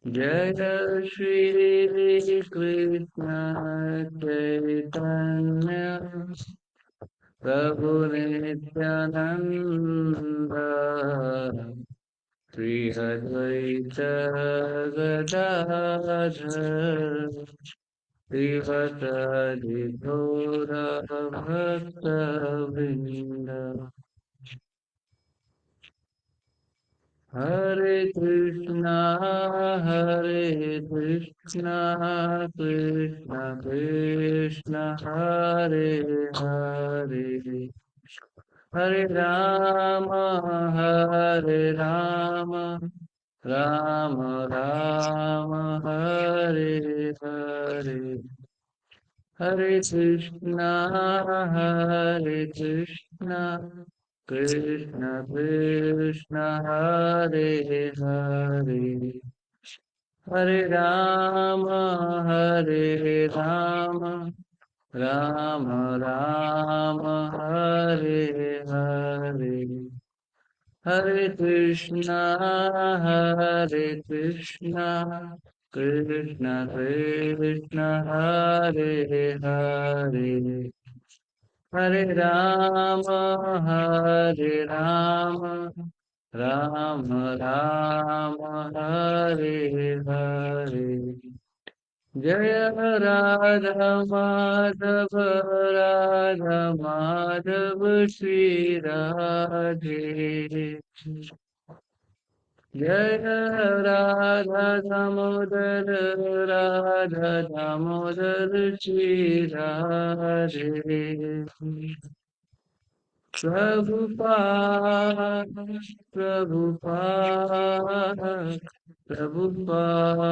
जय श्री कृष्ण चैतन्य प्रभु नित्यानंद श्री अद्वैत गदाधर श्रीवत्सदि गौर भक्तवृंद हरे कृष्णा कृष्णा कृष्णा हरे हरे हरे राम राम राम हरे हरे हरे कृष्णा कृष्ण कृष्ण हरे हरे हरे राम राम राम हरे हरे हरे कृष्णा कृष्ण कृष्ण हरे हरे हरे राम राम राम हरे हरे जय राधा माधव श्री राधे जय राधा दामोदर श्री राधे प्रभुपाद प्रभुपाद प्रभुपाद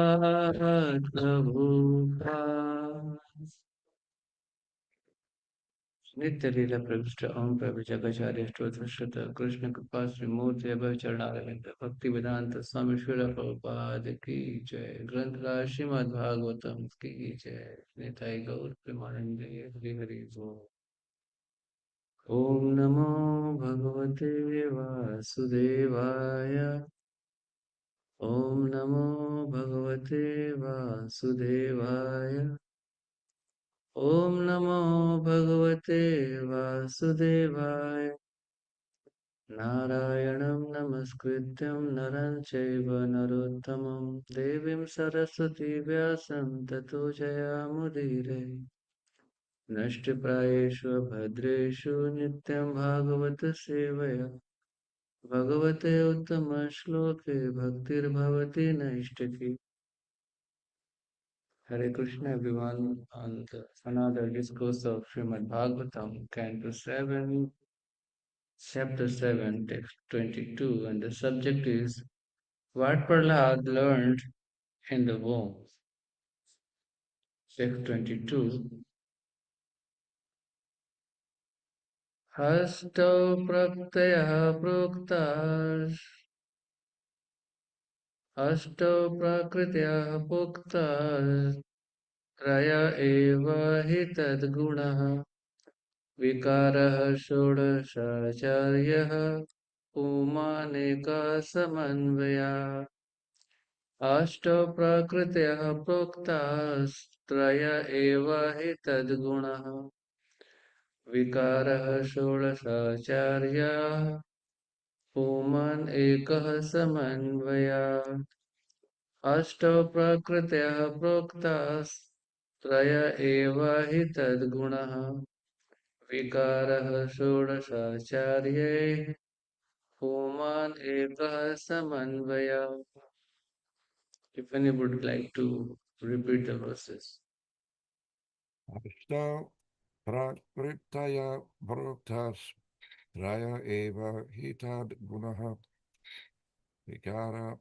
नित्य लीला प्रविष्ट ओम प्रभु जगचार्य स्त्रोत्र श्रुत कृष्ण कृपा श्री मूर्ति अभय चरणारविंद भक्ति वेदांत स्वामी श्रील प्रभुपाद की जय ग्रंथ राज श्रीमद् भागवतम की जय निताई गौर प्रेमानंदे हरि हरि बोल। ओम नमो भगवते वासुदेवाय ओम नमो भगवते वासुदेवाय ओम नमो भगवते वासुदेवाय नारायणं नमस्कृत्यं नरं चैव नरोत्तमं देवीं सरस्वती व्यासं ततो जयामुदीरये नष्टप्रायेषु भद्रेषु नित्यं भागवत सेवया भगवते उत्तमश्लोके भक्तिर्भवति नैष्टिकी Hare Krishna everyone on another discourse of Srimad Bhagavatam, Canto 7, Chapter 7, Text 22, and the subject is what Prahlad learned in the womb. Text 22. Hastau praktayah proktas Hastau prakrityah poktas Traya eva hi tadgunaha Vikarah षोडशाचार्यः पुमानेकासमन्वया अष्टौ प्रकृतयः प्रोक्तास्त्रय एव हि तद्गुणः विकारः षोडशाचार्याः पुमान् एकः समन्वयात् अष्टौ प्रकृतयः प्रोक्तास्त्रय एव हि तद्गुणः विकारः षोडशाचार्यैः पुमान् एकः समन्वयात्. If anybody would like to repeat the verses. Ashta prakritaya bhaktas raya eva hitad gunaha vikara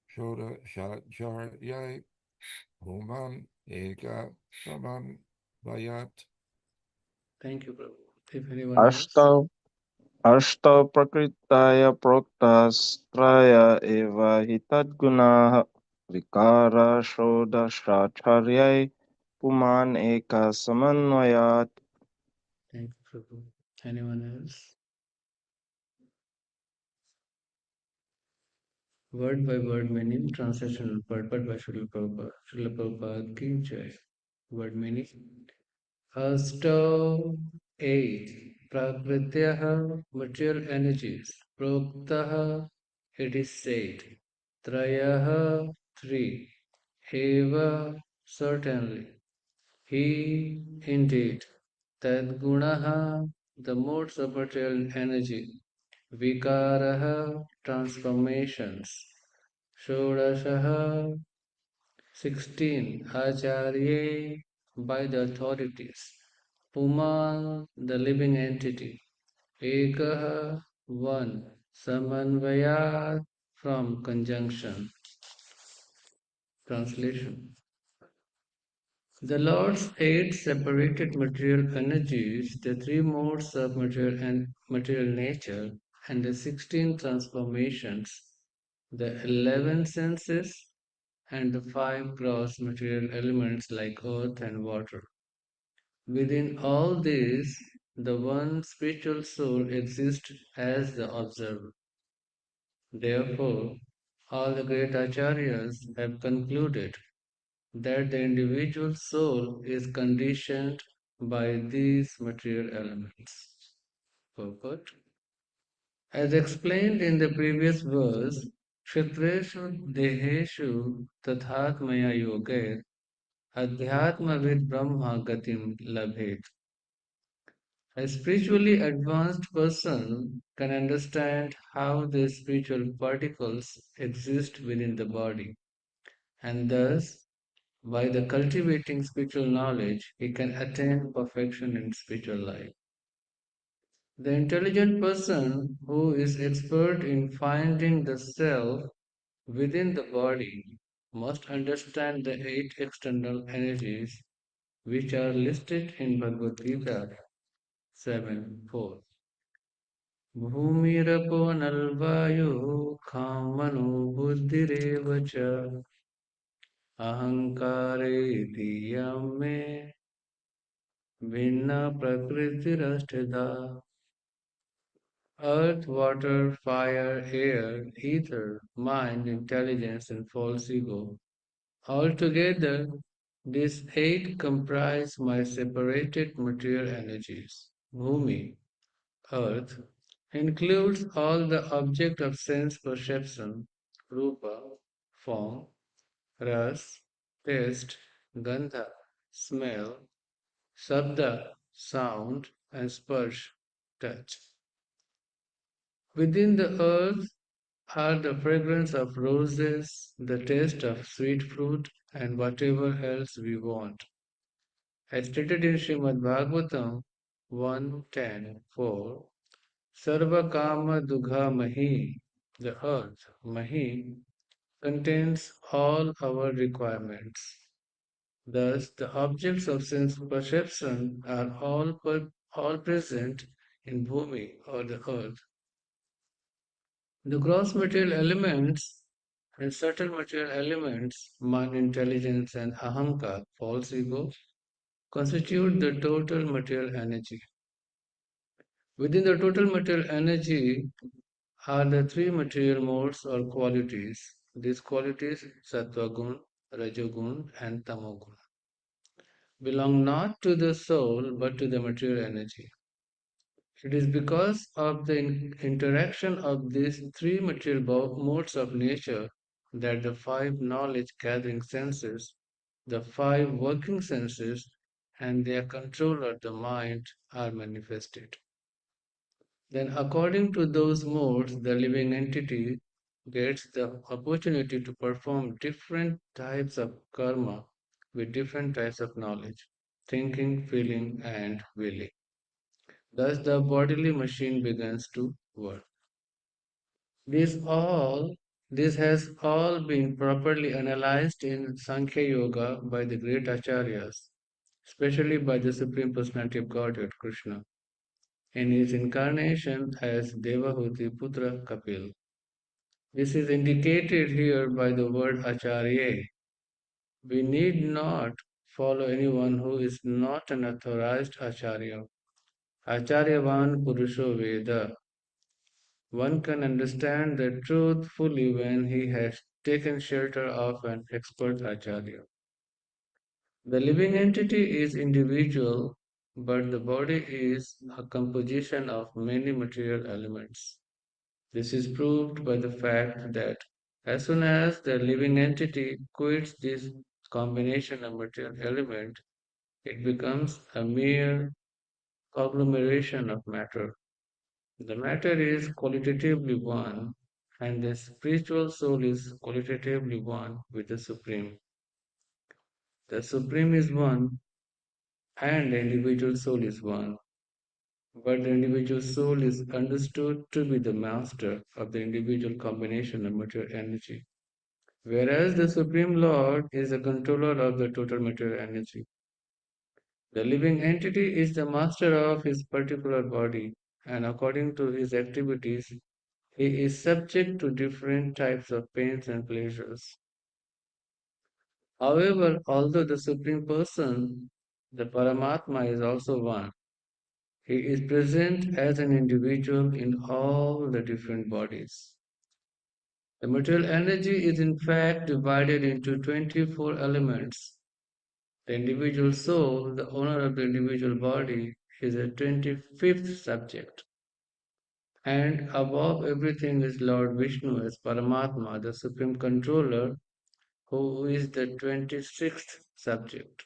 shoda shacharyai human eka saman vayat. Thank you, Prabhu. If anyone else. अष्टौ अष्टौ प्रकृताय प्रोक्तास्त्रय एव हि तद्गुणाः विकाराषोडशाचार्यै पुमान् एकः समन्वयात् Thank you, Prabhu. Anyone else? Word by word meaning, translation purport by Srila Prabhupada. Srila Prabhupada ki jai. Word meaning. Astau 8. Prakrityah material energies. Proktah it is said. Trayah 3. Eva certainly. He indeed. Tadgunaha the modes of material energy. Vikaraha transformations. Shodashaha 16. Acharya by the authorities. Puman the living entity. Ekaha 1. Samanvayat from conjunction. Translation. The Lord's 8 separated material energies, the 3 modes of material and material nature, and the 16 transformations, the 11 senses, and the 5 gross material elements like earth and water. Within all these, the one spiritual soul exists as the observer. Therefore, all the great acharyas have concluded that the individual soul is conditioned by these material elements. Purport. As explained in the previous verse, Kshetreshu Deheshu Tathatmaya Yoger Adhyatmavid Brahma Gatim Labhet. A spiritually advanced person can understand how the spiritual particles exist within the body, and thus by the cultivating spiritual knowledge, he can attain perfection in spiritual life. The intelligent person who is expert in finding the self within the body must understand the 8 external energies which are listed in Bhagavad Gita 7:4. Bhumirapo nalvayu khamanu buddhirevacha ahankare diyame Vinna Prakritirasthida. Earth, water, fire, air, ether, mind, intelligence, and false ego. Altogether, these 8 comprise my separated material energies. Bhumi, earth, includes all the object of sense perception, rupa, form, ras, taste, gandha, smell, sabda, sound, and sparsh, touch. Within the earth are the fragrance of roses, the taste of sweet fruit, and whatever else we want. As stated in Srimad Bhagavatam 1:10:4, Sarva Kama Dugha Mahi, the earth, Mahi, contains all our requirements. Thus, the objects of sense perception are all present in Bhumi or the earth. The gross material elements and subtle material elements, mind, intelligence, and ahankar, false ego, constitute the total material energy. Within the total material energy are the 3 material modes or qualities. These qualities, sattvagun, rajogun, and tamogun, belong not to the soul but to the material energy. It is because of the interaction of these 3 material modes of nature that the 5 knowledge gathering senses, the 5 working senses, and their controller, the mind, are manifested. Then, according to those modes, the living entity gets the opportunity to perform different types of karma with different types of knowledge, thinking, feeling, and willing. Thus, the bodily machine begins to work. This all this has all been properly analyzed in Sankhya Yoga by the great acharyas, especially by the Supreme Personality of Godhead, Krishna, in his incarnation as Devahuti Putra Kapil. This is indicated here by the word acharya. We need not follow anyone who is not an authorized acharya. Acharyavan Purusho Veda. One can understand the truth fully when he has taken shelter of an expert acharya. The living entity is individual, but the body is a composition of many material elements. This is proved by the fact that as soon as the living entity quits this combination of material element, it becomes a mere conglomeration of matter. The matter is qualitatively one, and the spiritual soul is qualitatively one with the Supreme. The Supreme is one, and the individual soul is one. But the individual soul is understood to be the master of the individual combination of material energy, whereas the Supreme Lord is the controller of the total material energy. The living entity is the master of his particular body, and according to his activities, he is subject to different types of pains and pleasures. However, although the Supreme Person, the Paramatma, is also one, he is present as an individual in all the different bodies. The material energy is in fact divided into 24 elements. The individual soul, the owner of the individual body, is a 25th subject. And above everything is Lord Vishnu as Paramatma, the Supreme Controller, who is the 26th subject.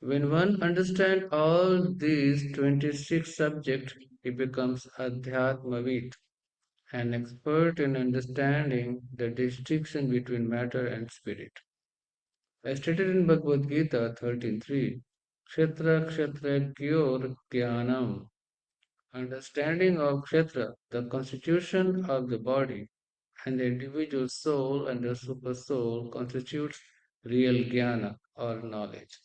When one understands all these 26 subjects, he becomes Adhyatmavid, an expert in understanding the distinction between matter and spirit. As stated in Bhagavad Gita 13.3, Kshetra Kshetragyor Jnanam, understanding of Kshetra, the constitution of the body, and the individual soul and the super soul constitutes real jnana or knowledge.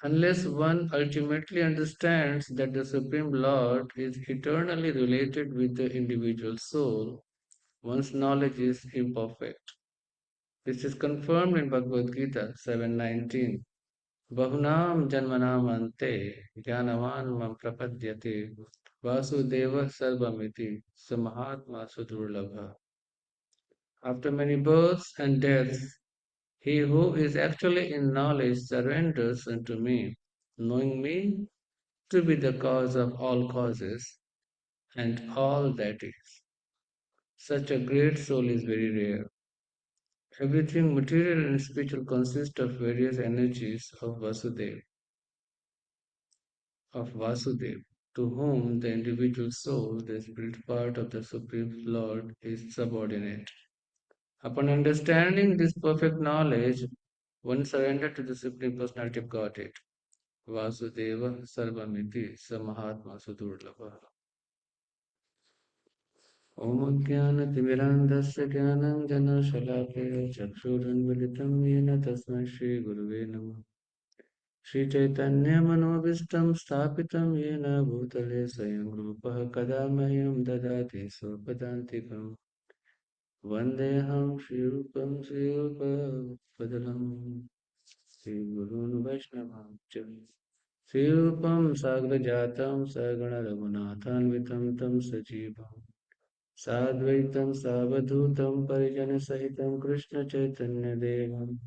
Unless one ultimately understands that the Supreme Lord is eternally related with the individual soul, one's knowledge is imperfect. This is confirmed in Bhagavad Gita 7.19. Bahunam janmanam ante jnanavan mam prapadyate vasudeva sarvamiti samahatma sudurlabha. After many births and deaths, he who is actually in knowledge surrenders unto me, knowing me to be the cause of all causes and all that is. Such a great soul is very rare. Everything material and spiritual consists of various energies of Vasudev, to whom the individual soul, the spirit part of the Supreme Lord, is subordinate. Upon understanding this perfect knowledge, one surrendered to the Supreme Personality of Godhead. Vasudeva Sarvamiti Samahatma Sudurlabha. Om Jnanatimirandasya Jnananjana Chakshurunmilitam Yena Tasmai Shri Guruve Namah. Shri Chaitanya Manobishtam Sthapitam Yena Bhutale Swayam Rupa Kada Mayam Dadati Swapadantikam Vandeham Shri Rupam Shri Rupa Padalam Shri Gurun Vaishnavam Shri Rupam Sagrajatam Sagana Raghunathanvitam Tam Sajivam Sadvaitam Savadhutam Parijana Sahitam Krishna Chaitanya Devam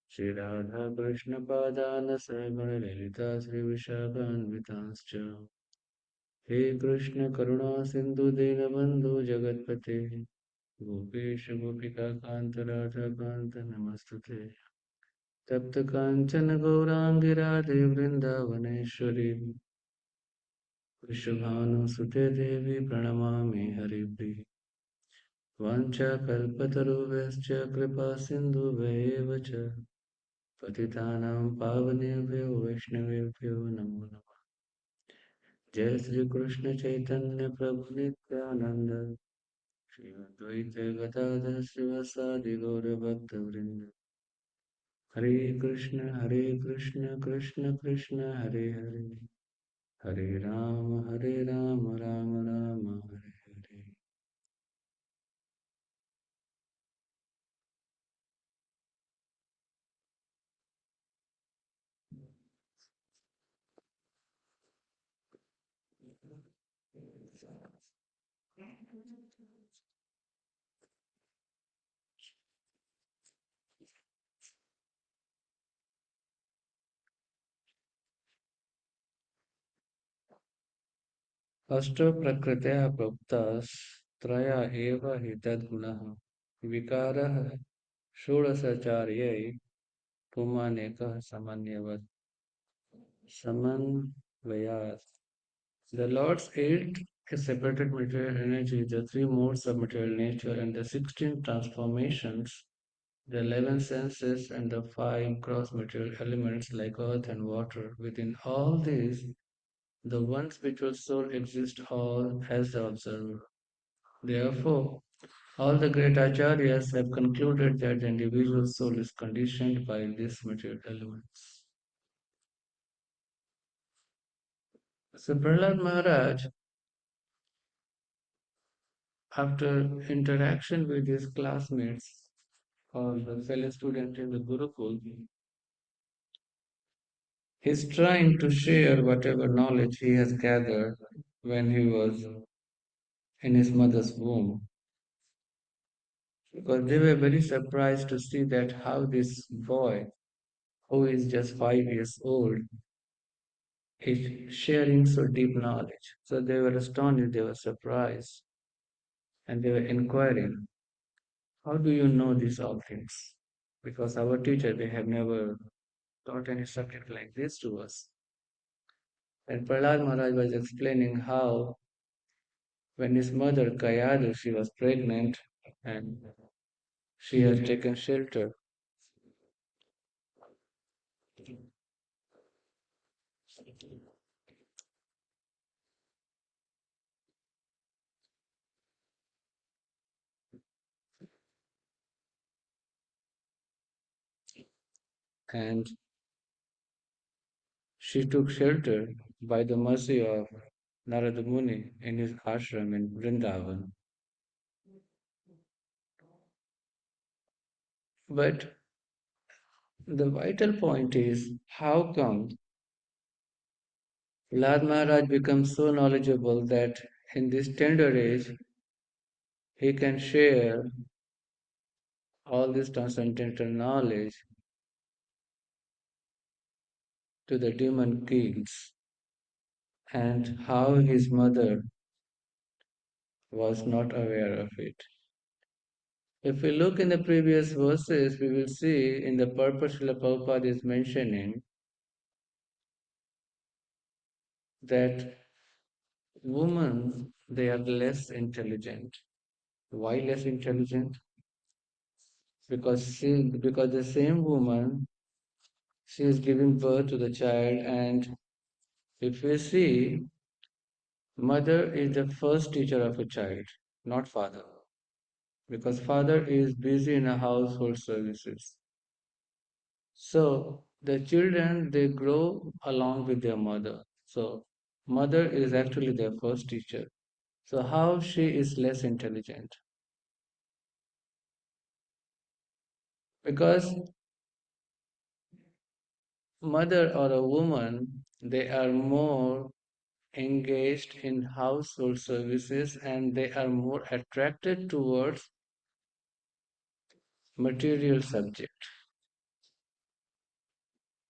Shri Radha Krishna Padana Sagana Lalita Shri Vishakhanvitanscha He Krishna Karuna Sindhu Dinabandhu Jagatpate Gopesh Gopika Kanta Radha Kanta Namastute Tapta Kanchana Gaurangi Radhe Vrindavaneshwari Vrishabhanu Sute Devi Pranamami Haripriya वाञ्छाकल्पतरुभ्यश्च कृपासिन्धुभ्येव च पतितानां पावनेभ्यो वैष्णवेभ्यो नमो नमः। जय श्री कृष्ण चैतन्य प्रभु नित्यानंद श्री अद्वैत गदाधर श्रीवासादि गौर भक्तवृंद हरे कृष्ण कृष्ण कृष्ण हरे हरे हरे राम राम राम हरे हरे अष्टौ प्रकृतयः प्रोक्तास्त्रया एव हि तद्गुणः विकारः षोडशाचार्यै पुमानेकः समन्वयात्. The Lord's eight separated material energy, the three modes of material nature, and the 16 transformations, the 11 senses, and the five gross material elements like earth and water. Within all these, the one spiritual soul exists all as the observer. Therefore, all the great acharyas have concluded that the individual soul is conditioned by these material elements. So Prahlad Maharaj, after interaction with his classmates or the fellow student in the Gurukul, he's trying to share whatever knowledge he has gathered when he was in his mother's womb. Because they were very surprised to see that how this boy, who is just 5 years old, is sharing so deep knowledge. So they were astonished, they were surprised, and they were inquiring, how do you know these all things? Because our teacher, they have never taught any subject like this to us. And Prahlad Maharaj was explaining how when his mother Kayadu, she was pregnant and she has taken shelter. And she took shelter by the mercy of Narada Muni in his ashram in Vrindavan. But the vital point is how come Lard Maharaj becomes so knowledgeable that in this tender age he can share all this transcendental knowledge to the demon kings, and how his mother was not aware of it. If we look in the previous verses, we will see in the purpose Srila Prabhupada is mentioning that women, they are less intelligent. Why less intelligent? Because the same woman, she is giving birth to the child, and if we see, mother is the first teacher of a child, not father, because father is busy in a household services. So the children, they grow along with their mother. So mother is actually their first teacher. So how she is less intelligent? Because mother or a woman, they are more engaged in household services and they are more attracted towards material subject.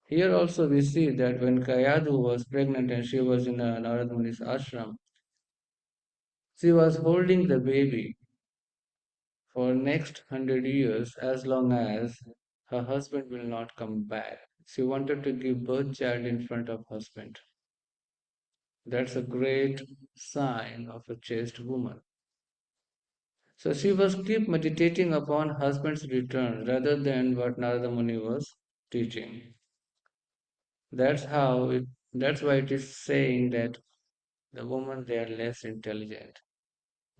Here also we see that when Kayadu was pregnant and she was in a Narad Muni's ashram, she was holding the baby for next 100 years as long as her husband will not come back. She wanted to give birth child in front of husband. That's a great sign of a chaste woman. So she was keep meditating upon husband's return rather than what Narada Muni was teaching. That's how it, that's why it is saying that the women they are less intelligent.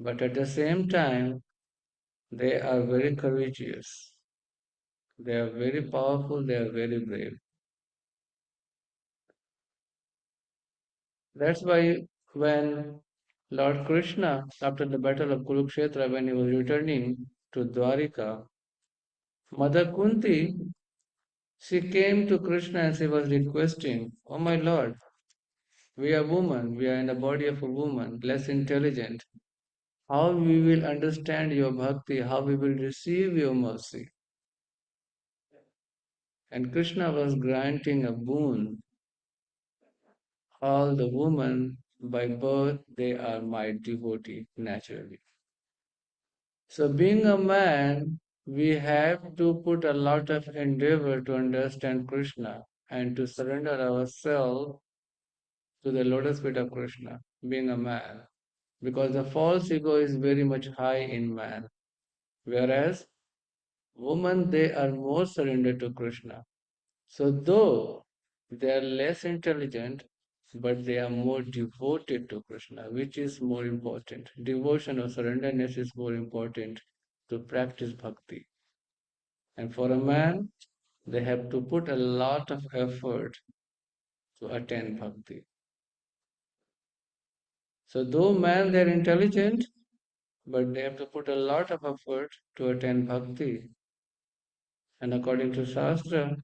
But at the same time, they are very courageous. They are very powerful, they are very brave. That's why when Lord Krishna, after the battle of Kurukshetra, when he was returning to Dwarika, Mother Kunti, she came to Krishna and she was requesting, oh my Lord, we are women, we are in the body of a woman, less intelligent. how we will understand your bhakti, how we will receive your mercy. And Krishna was granting a boon. All the women by birth, they are my devotee naturally. So being a man, we have to put a lot of endeavor to understand Krishna and to surrender ourselves to the lotus feet of Krishna, being a man. Because the false ego is very much high in man. Whereas women, they are more surrendered to Krishna. So though they are less intelligent, but they are more devoted to Krishna, which is more important. Devotion or surrenderness is more important to practice bhakti. And for a man, they have to put a lot of effort to attain bhakti. So though man, they are intelligent, but they have to put a lot of effort to attain bhakti. And according to Shastra,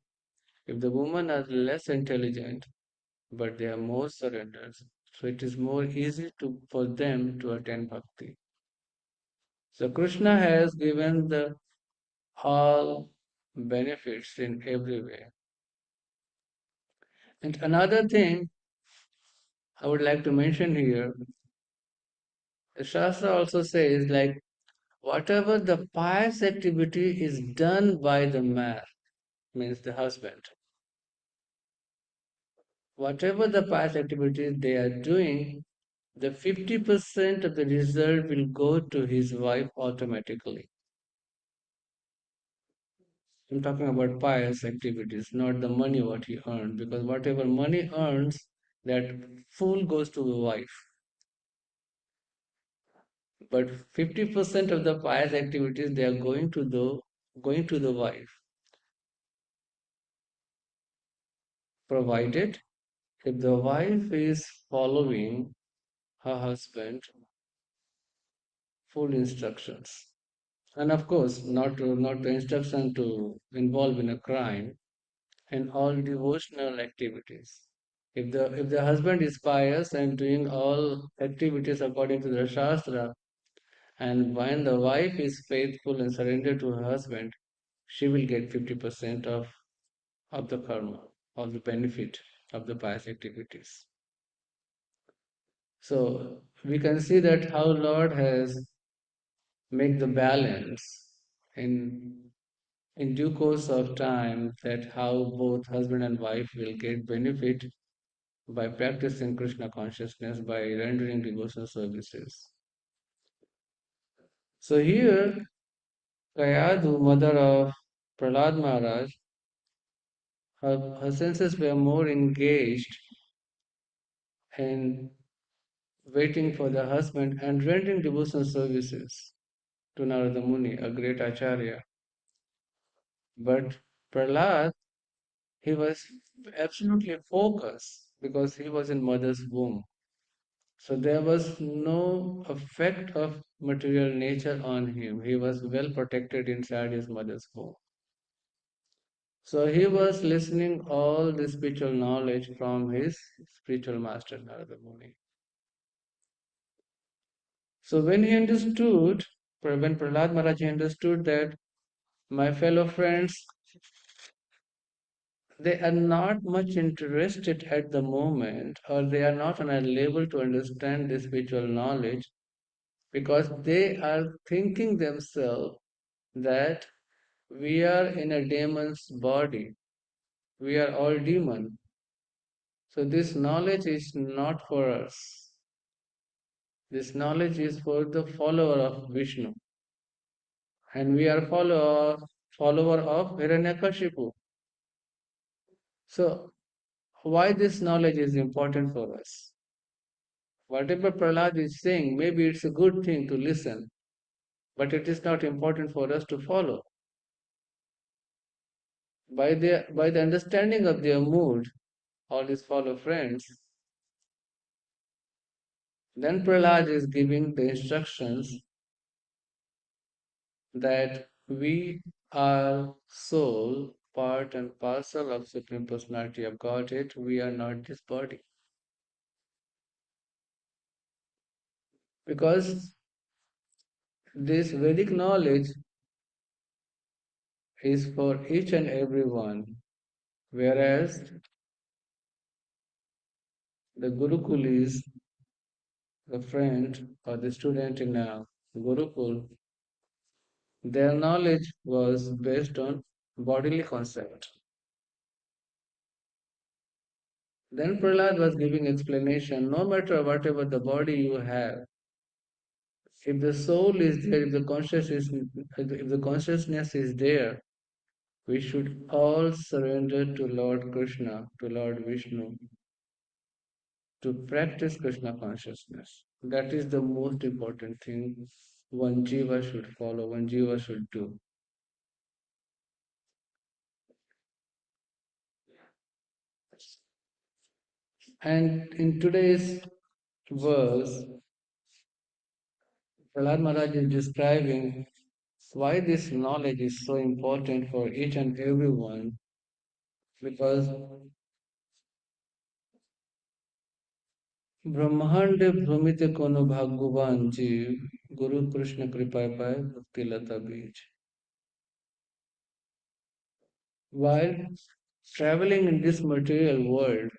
if the women are less intelligent, but they are more surrendered, so it is more easy for them to attain bhakti. So Krishna has given the all benefits in every way. And another thing I would like to mention here, the Shastra also says like whatever the pious activity is done by the man, means the husband, whatever the pious activities they are doing, the 50% of the result will go to his wife automatically. I'm talking about pious activities, not the money what he earned, because whatever money earns, that full goes to the wife. But 50% of the pious activities they are going to the wife, provided if the wife is following her husband full instructions. And of course, not the instruction to involve in a crime and all devotional activities. If the husband is pious and doing all activities according to the Shastra, and when the wife is faithful and surrendered to her husband, she will get 50% of the karma, of the benefit of the pious activities. So we can see that how Lord has make the balance in in due course of time, that how both husband and wife will get benefit by practicing Krishna consciousness, by rendering devotional services. So here, Kayadu, mother of Prahlad Maharaj, her senses were more engaged in waiting for the husband and rendering devotional services to Narada Muni, a great acharya. But Prahlad, he was absolutely focused because he was in mother's womb. So there was no effect of material nature on him. He was well protected inside his mother's womb. So he was listening all the spiritual knowledge from his spiritual master Narada Muni. So when he understood, when Prahlad Maharaj understood that my fellow friends, they are not much interested at the moment, or they are not on a level to understand the spiritual knowledge, because they are thinking themselves that we are in a demon's body. We are all demon. So this knowledge is not for us. This knowledge is for the follower of Vishnu. And we are follower of Hiranyakashipu. So why this knowledge is important for us? Whatever Prahlad is saying, maybe it's a good thing to listen, but it is not important for us to follow. By the understanding of their mood, all his follow friends, then Prahlad is giving the instructions that we are soul, part and parcel of Supreme Personality of Godhead. We are not this body. Because This Vedic knowledge is for each and every one, whereas the Gurukul is the friend or the student in a Gurukul. Their knowledge was based on bodily concept. Then Prahlad was giving explanation, no matter whatever the body you have, if the soul is there, if the consciousness is there, we should all surrender to Lord Krishna, to Lord Vishnu, to practice Krishna consciousness. That is the most important thing one jiva should follow, one jiva should do. And in today's verse, Prahlad Maharaj is describing why this knowledge is so important for each and everyone, because ब्रह्मांड भ्रमित कोनो भाग्यवान जीव गुरु कृष्ण कृपा पाए भक्ति लता बीज. While traveling in this material world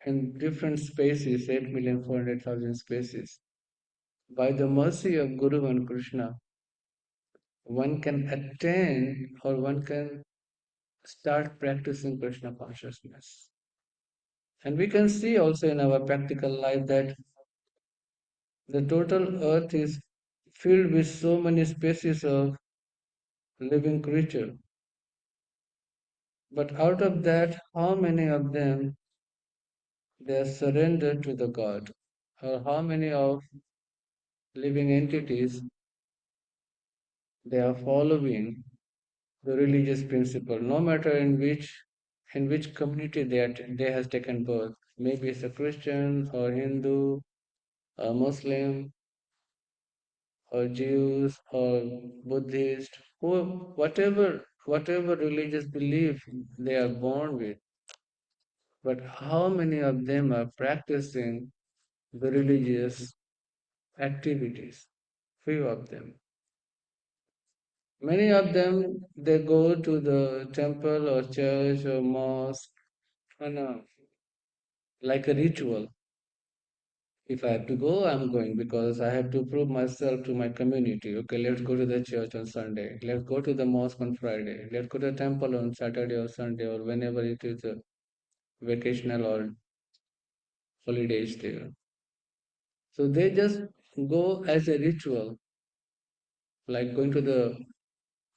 in different spaces, 8,400,000 spaces, by the mercy of Guru and Krishna, one can attain or one can start practicing Krishna consciousness. And we can see also in our practical life that the total earth is filled with so many species of living creature. But out of that, how many of them they are surrendered to the God? Or how many of living entities they are following the religious principle, no matter in which community they has taken birth. Maybe it's a Christian or Hindu or Muslim or Jews or Buddhist, who whatever religious belief they are born with. But how many of them are practicing the religious activities? Few of them. Many of them they go to the temple or church or mosque on like a ritual. If I have to go, I'm going because I have to prove myself to my community. Okay, let's go to the church on Sunday. Let's go to the mosque on Friday. Let's go to the temple on Saturday or Sunday or whenever it is a vacational or holidays there. So they just go as a ritual, like going to the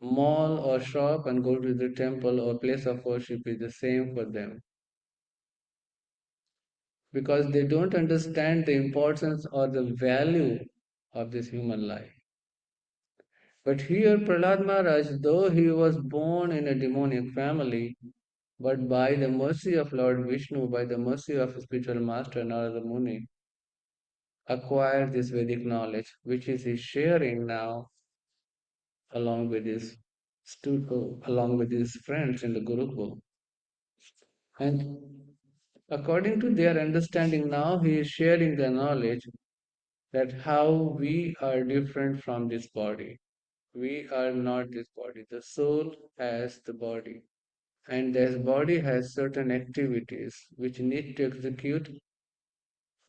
mall or shop and go to the temple or place of worship is the same for them because they don't understand the importance or the value of this human life. But here Prahlad Maharaj, though he was born in a demonic family, but by the mercy of Lord Vishnu, by the mercy of his spiritual master Narada Muni, acquired this Vedic knowledge, which is he sharing now along with his along with his friends in the Gurukul. And according to their understanding now, he is sharing the knowledge that how we are different from this body. We are not this body. The soul has the body. And this body has certain activities which need to execute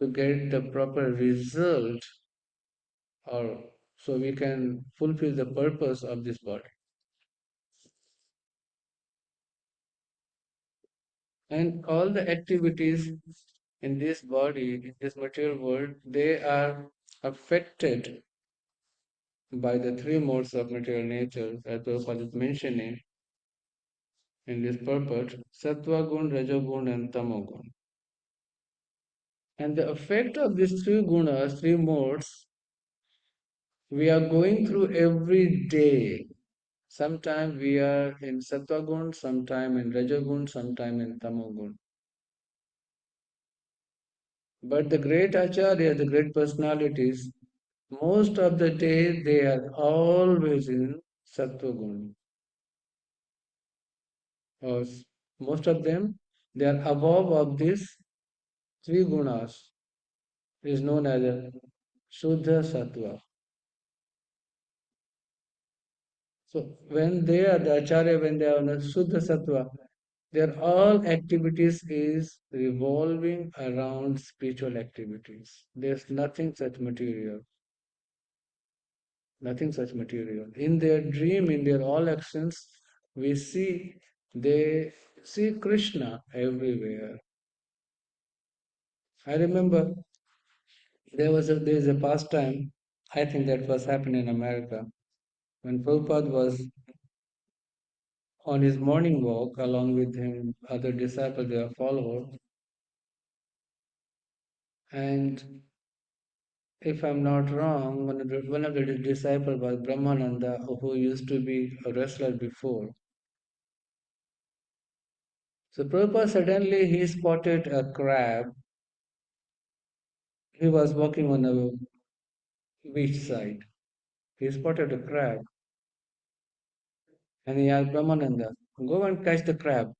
to get the proper result or so we can fulfill the purpose of this body. And all the activities in this body, in this material world, they are affected by the three modes of material nature, as Prabhupada is mentioning in this purport, Sattva gun, Rajogun, and Tamogun. And the effect of these three gunas, three modes, we are going through every day. Sometime we are in Sattva gun, sometime in Rajogun, sometime in Tamogun. But the great Acharya, the great personalities, most of the day they are always in Sattva gun. Or most of them, they are above of these three gunas, is known as a Shuddha Sattva. So when they are the Acharya, when they are on the Shuddha Sattva, their all activities is revolving around spiritual activities. There's nothing such material, nothing such material. In their dream, in their all actions, we see they see Krishna everywhere. I remember there is a pastime, I think that was happening in America, when Prabhupada was on his morning walk along with him, other disciples, their followers, and if I'm not wrong, one of the disciples was Brahmananda, who used to be a wrestler before. So Prabhupada suddenly he spotted a crab. He was walking on a beach side. He spotted a crab and he asked Brahmananda, go and catch the crab.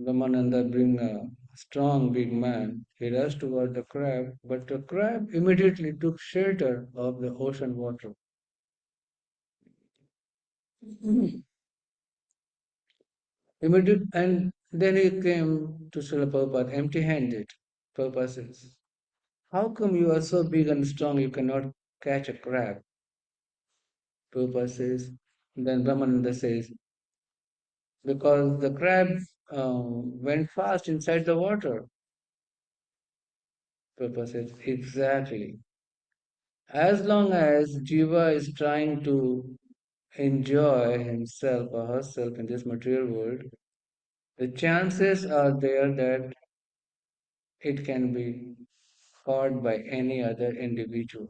Brahmananda being a strong big man, he rushed toward the crab, but the crab immediately took shelter of the ocean water. Immediate, and then he came to Srila Prabhupada empty-handed. Prabhupada says, how come you are so big and strong you cannot catch a crab? Prabhupada says, then Brahmananda says, because the crab went fast inside the water. Prabhupada says, exactly. As long as Jiva is trying to enjoy himself or herself in this material world, the chances are there that it can be caught by any other individual.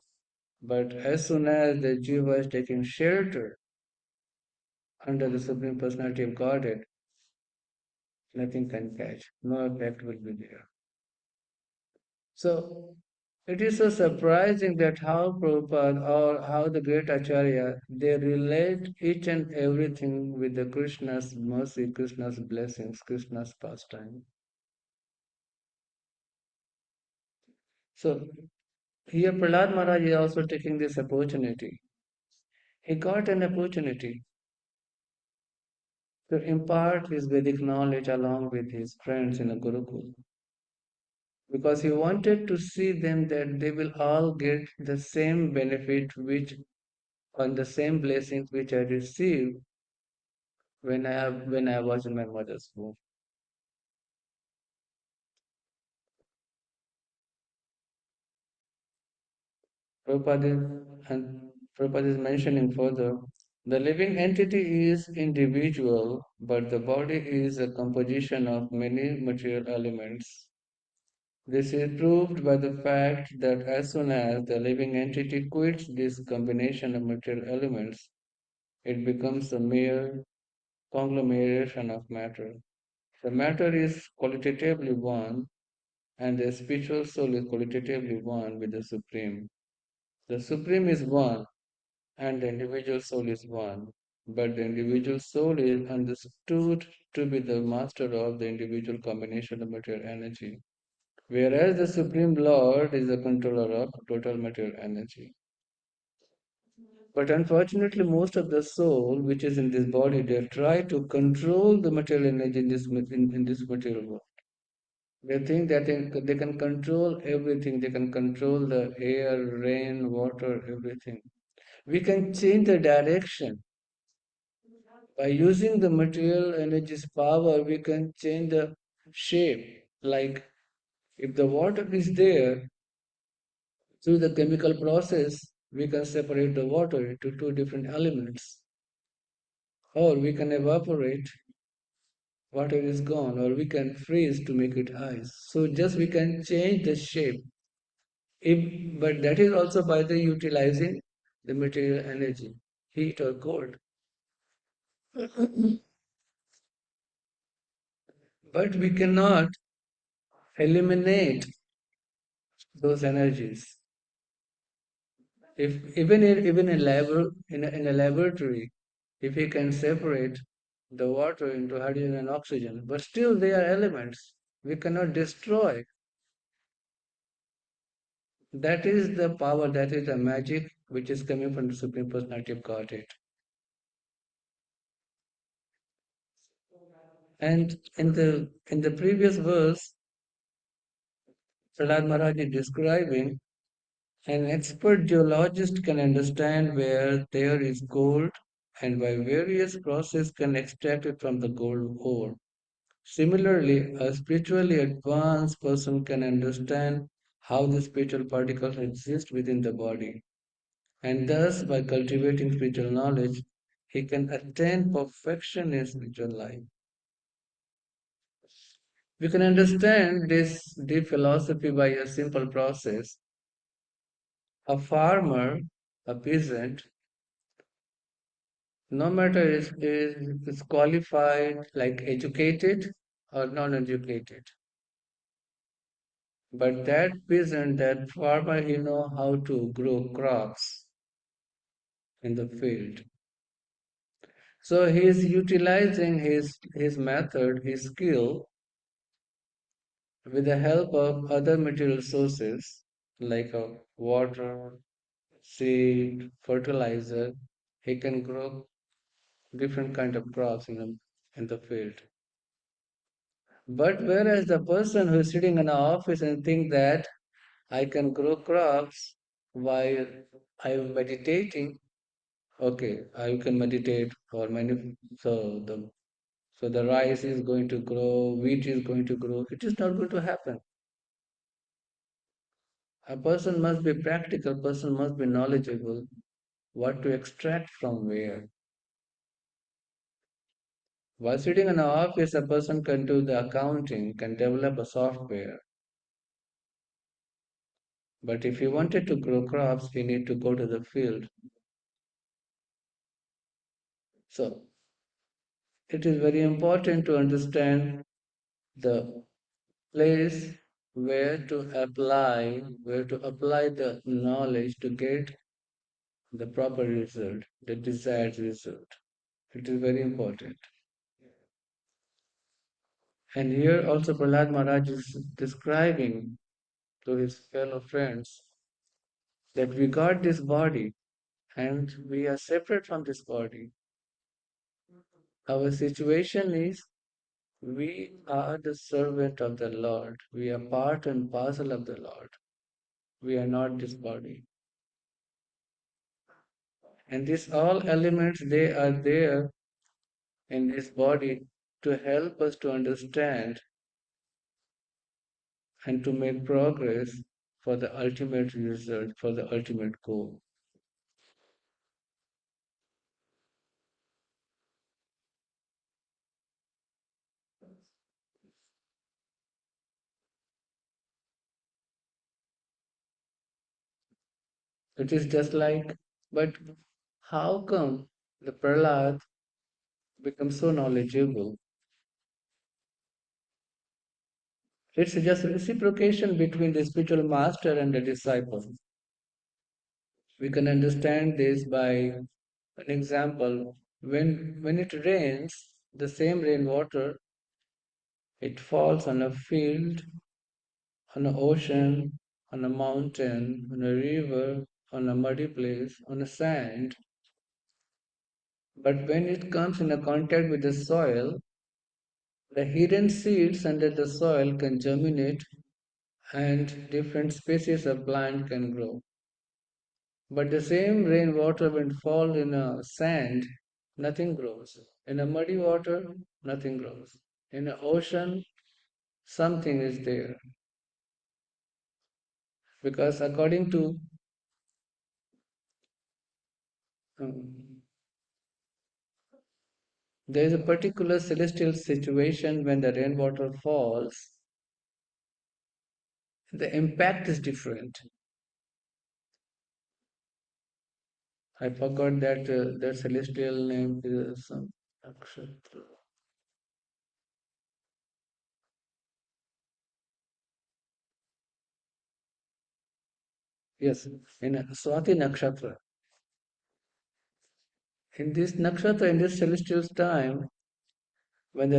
But as soon as the Jiva is taking shelter under the Supreme Personality of Godhead, nothing can catch, no effect will be there. So it is so surprising that how Prabhupada or how the great Acharya they relate each and everything with the Krishna's mercy, Krishna's blessings, Krishna's pastime. So here Prahlad Maharaj is also taking this opportunity. He got an opportunity to impart his Vedic knowledge along with his friends in a Gurukul because he wanted to see them that they will all get the same benefit which on the same blessings which I received when I was in my mother's womb. Prabhupada is mentioning further, the living entity is individual, but the body is a composition of many material elements. This is proved by the fact that as soon as the living entity quits this combination of material elements, it becomes a mere conglomeration of matter. The matter is qualitatively one, and the spiritual soul is qualitatively one with the Supreme. The Supreme is one, and the individual soul is one, but the individual soul is understood to be the master of the individual combination of material energy, whereas the Supreme Lord is the controller of total material energy. But unfortunately, most of the soul which is in this body, they try to control the material energy in this material world. They think that they can control everything. They can control the air, rain, water, everything. We can change the direction. By using the material energy's power, we can change the shape. Like if the water is there, through the chemical process, we can separate the water into two different elements. Or we can evaporate, water is gone, or we can freeze to make it ice. So just we can change the shape. But that is also by the utilizing the material energy, heat or cold. But we cannot eliminate those energies. If even in a laboratory, if we can separate the water into hydrogen and oxygen, but still they are elements. We cannot destroy. That is the power, that is the magic which is coming from the Supreme Personality of Godhead. And in the previous verse, Prahlad Maharaj is describing an expert geologist can understand where there is gold and by various processes can extract it from the gold ore. Similarly, a spiritually advanced person can understand how the spiritual particles exist within the body. And thus, by cultivating spiritual knowledge, he can attain perfection in spiritual life. We can understand this deep philosophy by a simple process. A farmer, a peasant, no matter is qualified, like educated or non-educated, but that peasant, that farmer, he know how to grow crops in the field. So he is utilizing his method, his skill, with the help of other material sources like water, seed, fertilizer. He can grow different kind of crops in the field. But whereas the person who is sitting in an office and think that I can grow crops while I am meditating, okay, I can meditate or so the rice is going to grow, wheat is going to grow. It is not going to happen. A person must be practical, person must be knowledgeable, what to extract from where. While sitting in an office, a person can do the accounting, can develop a software. But if he wanted to grow crops, he need to go to the field. So it is very important to understand the place where to apply the knowledge to get the proper result, the desired result. It is very important. And here also Prahlad Maharaj is describing to his fellow friends that we got this body and we are separate from this body. Our situation is we are the servant of the Lord. We are part and parcel of the Lord. We are not this body. And these all elements, they are there in this body to help us to understand and to make progress for the ultimate result, for the ultimate goal. It is just like, but how come the Prahlad becomes so knowledgeable? It's just reciprocation between the spiritual master and the disciple. We can understand this by an example. When it rains, the same rainwater, it falls on a field, on an ocean, on a mountain, on a river, on a muddy place, on a sand. But when it comes in a contact with the soil, the hidden seeds under the soil can germinate and different species of plant can grow. But the same rainwater when fall in a sand, nothing grows. In a muddy water, nothing grows. In an ocean, something is there. Because according to um, there is a particular celestial situation when the rainwater falls, the impact is different. I forgot that celestial name is some nakshatra. Yes, in Swati nakshatra. In this nakshatra, in this celestial time, when the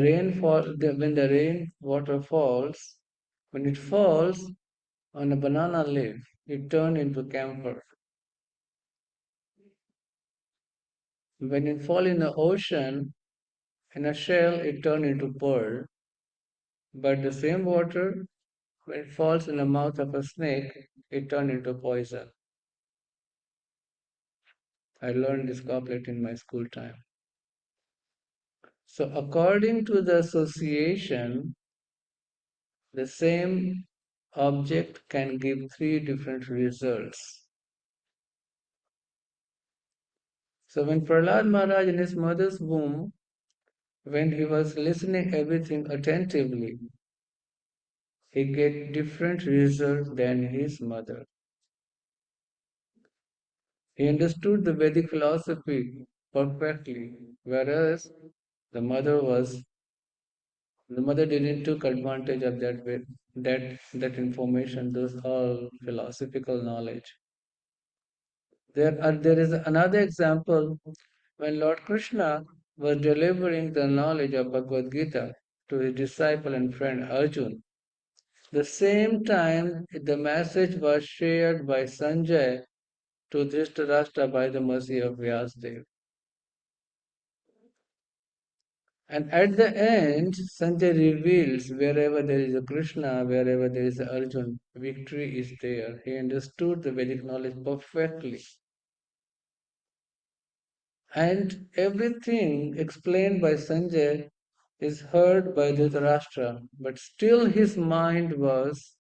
when the rain water falls, when it falls on a banana leaf, it turns into camphor. When it falls in the ocean, In a shell, it turned into pearl, but the same water, when it falls in the mouth of a snake, it turned into poison. I learned this couplet in my school time. So, according to the association, the same object can give three different results. So, when Prahlad Maharaj in his mother's womb, when he was listening everything attentively, he get different results than his mother. He understood the Vedic philosophy perfectly, whereas the mother was the mother didn't took advantage of that information, those all philosophical knowledge. There is another example when Lord Krishna was delivering the knowledge of Bhagavad Gita to his disciple and friend Arjun. The same time the message was shared by Sanjay to Dhritarashtra by the mercy of Vyasdev. And at the end, Sanjay reveals wherever there is a Krishna, wherever there is a Arjun, victory is there. He understood the Vedic knowledge perfectly. And everything explained by Sanjay is heard by Dhritarashtra, but still his mind was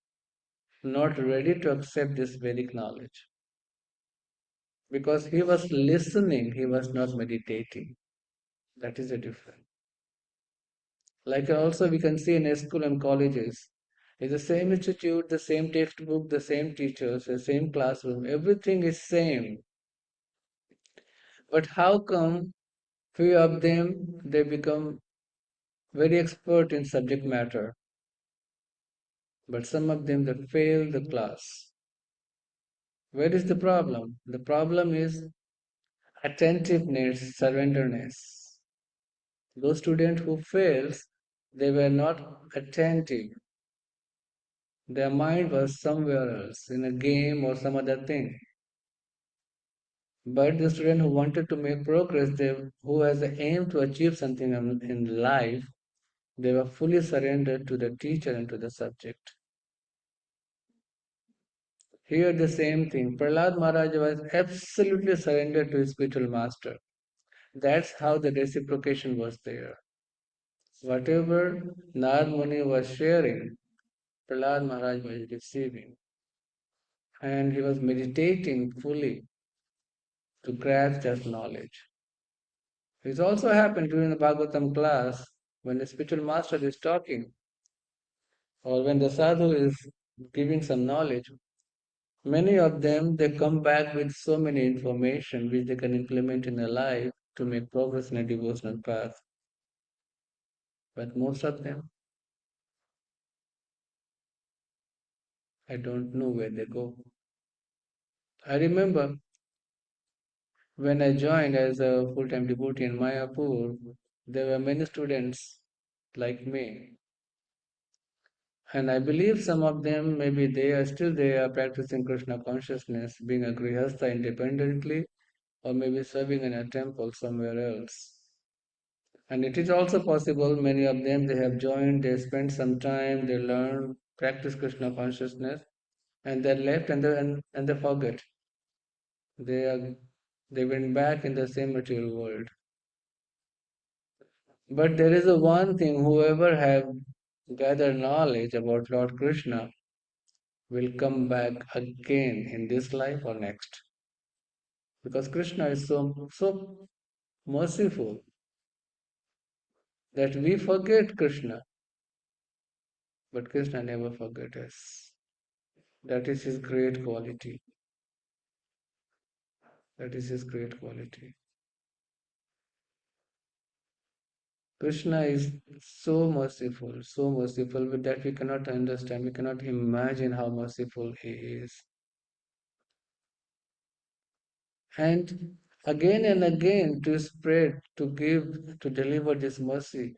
not ready to accept this Vedic knowledge because he was listening, he was not meditating. That is the difference. Like also we can see in school and colleges, it's the same institute, the same textbook, the same teachers, the same classroom, everything is same. But how come few of them they become very expert in subject matter, but some of them they fail the class? Where is the problem? The problem is attentiveness, surrenderness. Those students who fails, they were not attentive. Their mind was somewhere else, in a game or some other thing. But the student who wanted to make progress, who has the aim to achieve something in life, they were fully surrendered to the teacher and to the subject. Here the same thing. Prahlad Maharaj was absolutely surrendered to his spiritual master. That's how the reciprocation was there. Whatever Narad Muni was sharing, Prahlad Maharaj was receiving. And he was meditating fully to grasp that knowledge. It also happened during the Bhagavatam class when the spiritual master is talking or when the sadhu is giving some knowledge. Many of them they come back with so many information which they can implement in their life to make progress in a devotional path. But most of them, I don't know where they go. I remember when I joined as a full-time devotee in Mayapur, there were many students like me. And I believe some of them, maybe they are practicing Krishna consciousness, being a grihastha independently, or maybe serving in a temple somewhere else. And it is also possible many of them they have joined, they spend some time, they learn, practice Krishna consciousness, and they left and they forget. They are they went back in the same material world. But there is a one thing, whoever have gathered knowledge about Lord Krishna will come back again in this life or next. Because Krishna is so merciful that we forget Krishna, but Krishna never forget us. That is his great quality. That is his great quality. Krishna is so merciful that we cannot understand, we cannot imagine how merciful he is. And again to spread, to give, to deliver this mercy,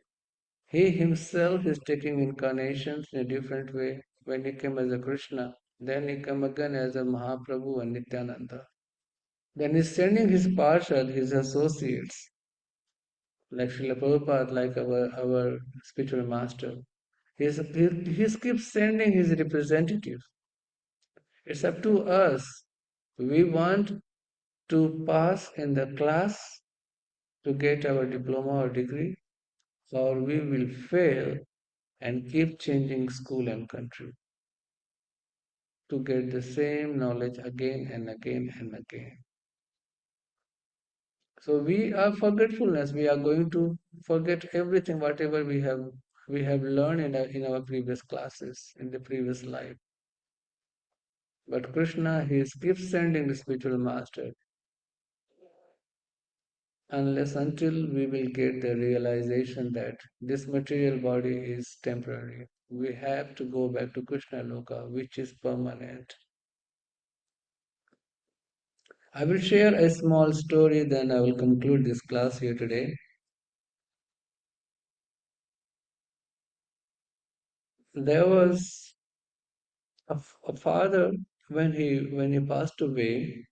he himself is taking incarnations in a different way. When he came as a Krishna, then he came again as a Mahaprabhu and Nityananda. Then he's sending his parshad, his associates, like Srila Prabhupada, like our spiritual master. He keeps sending his representatives. It's up to us. We want to pass in the class to get our diploma or degree, or we will fail and keep changing school and country to get the same knowledge again and again and again. So we are forgetfulness. We are going to forget everything, whatever we have learned in our previous classes, in the previous life. But Krishna, he keeps sending the spiritual master unless until we will get the realization that this material body is temporary. We have to go back to Krishna Loka, which is permanent. I will share a small story, then I will conclude this class here today. There was a father when he passed away.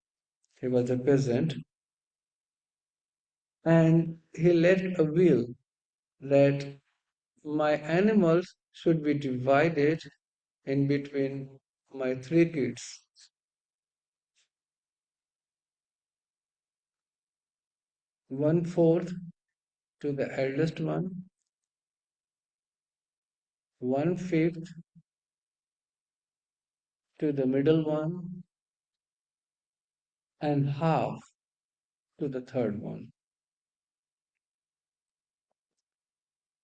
He was a peasant, and he left a will that my animals should be divided in between my three kids. One fourth to the eldest one, one fifth to the middle one, and half to the third one.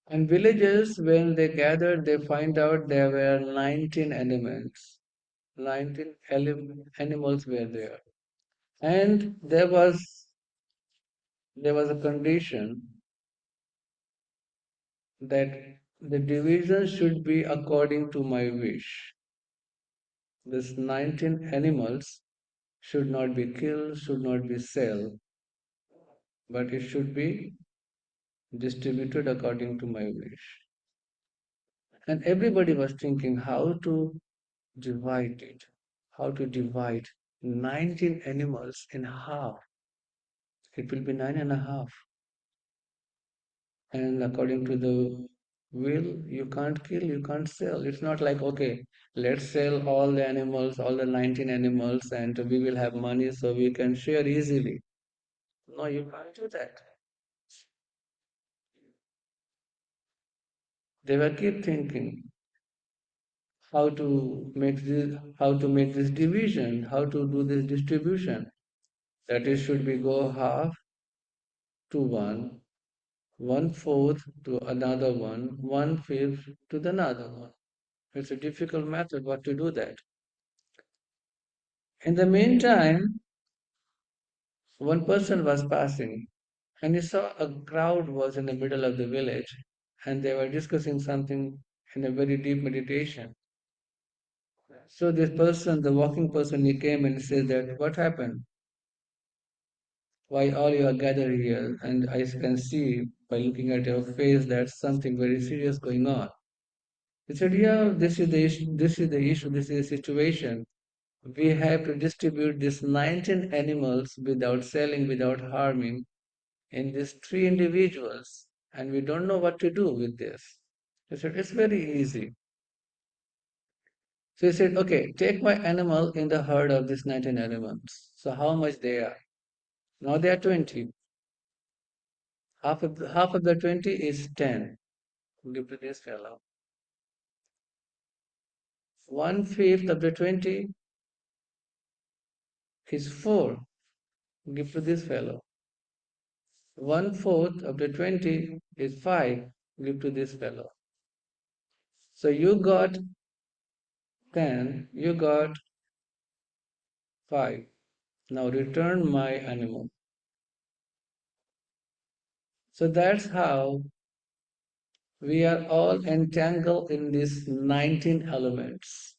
And villagers, when they gathered, they find out there were 19 animals. 19 animals were there. And there was a condition that the division should be according to my wish. This 19 animals should not be killed, should not be sold, but it should be distributed according to my wish. And everybody was thinking how to divide it, how to divide 19 animals in half. It will be nine and a half. And according to the will, you can't kill, you can't sell. It's not like, okay, let's sell all the animals, all the 19 animals, and we will have money so we can share easily. No, you can't do that. They were keep thinking how to make this division, how to do this distribution. That is, should we go half to one, one fourth to another one fifth to the another one. It's a difficult method, but to do that. In the meantime, one person was passing and he saw a crowd was in the middle of the village and they were discussing something in a very deep meditation. So this person, the walking person, he came and said that, what happened? Why all you are gathered here? And I can see by looking at your face that something very serious going on. He said, yeah, this is the issue, this is the issue, this is the situation. We have to distribute these 19 animals without selling, without harming, in these three individuals, and we don't know what to do with this. He said, it's very easy. So he said, okay, take my animal in the herd of these 19 animals. So how much they are? Now they are 20. Half of the 20 is 10. Give to this fellow. One fifth of the 20 is 4. Give to this fellow. One fourth of the 20 is 5. Give to this fellow. So you got 10, you got 5. Now return my animal. So that's how we are all entangled in these 19 elements.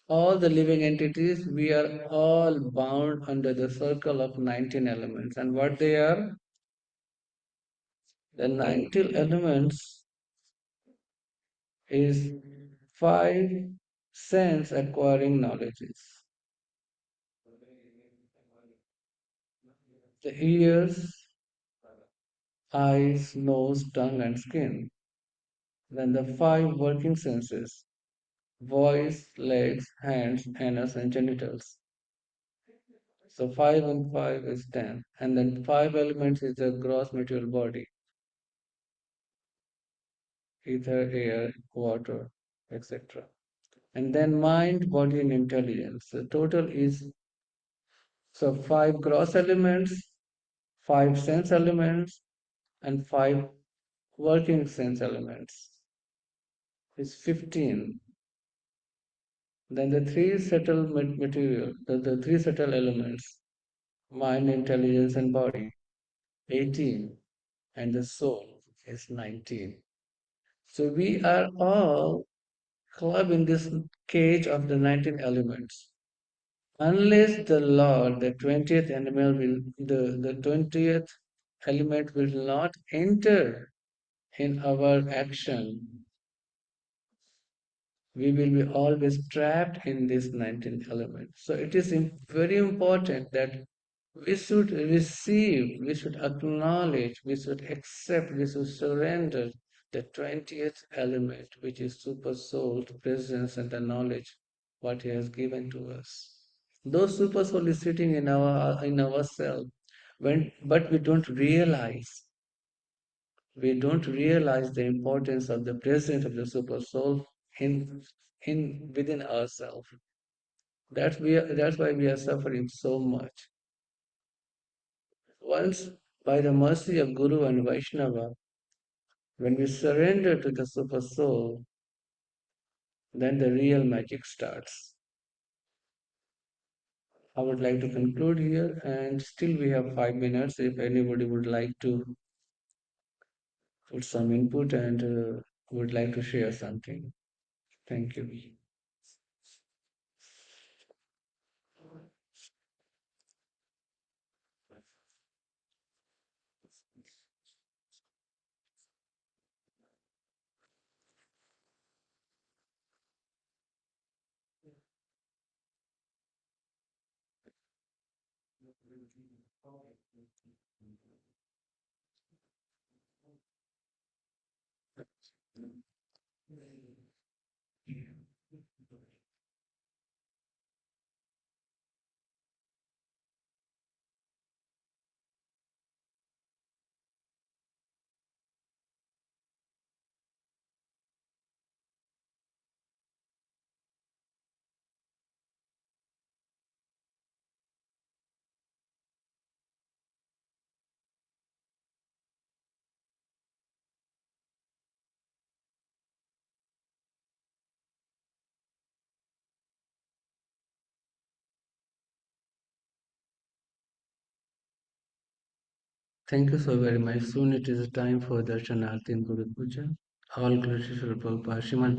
All the living entities, we are all bound under the circle of 19 elements. And what they are? The 19 elements is 5 sense acquiring knowledges. The ears eyes, nose, tongue, and skin. Then the five working senses: voice, legs, hands, anus, and genitals. So 5 and 5 is 10. And then 5 elements is the gross material body: ether, air, water, etc. And then mind, body, and intelligence. The total is, so 5 gross elements, 5 sense elements, and 5 working sense elements is 15. Then the 3 subtle material, the 3 subtle elements: mind, intelligence, and body, 18. And the soul is 19. So we are all club in this cage of the 19 elements. Unless the Lord, the 20th element the 20th element will not enter in our action, we will be always trapped in this 19th element. So it is very important that we should receive, we should acknowledge, we should accept, we should surrender the 20th element, which is super soul, presence, and the knowledge what He has given to us. Those super soul is sitting in ourselves, but we don't realize the importance of the presence of the super soul in within ourselves. That's why we are suffering so much. Once, by the mercy of Guru and Vaishnava, when we surrender to the super soul, then the real magic starts. I would like to conclude here, and still we have 5 minutes if anybody would like to put some input and would like to share something. Thank you. Thank you so very much. Soon it is time for Darshanarthi and Guru Puja. All glory to Srila Prabhupada. Srimad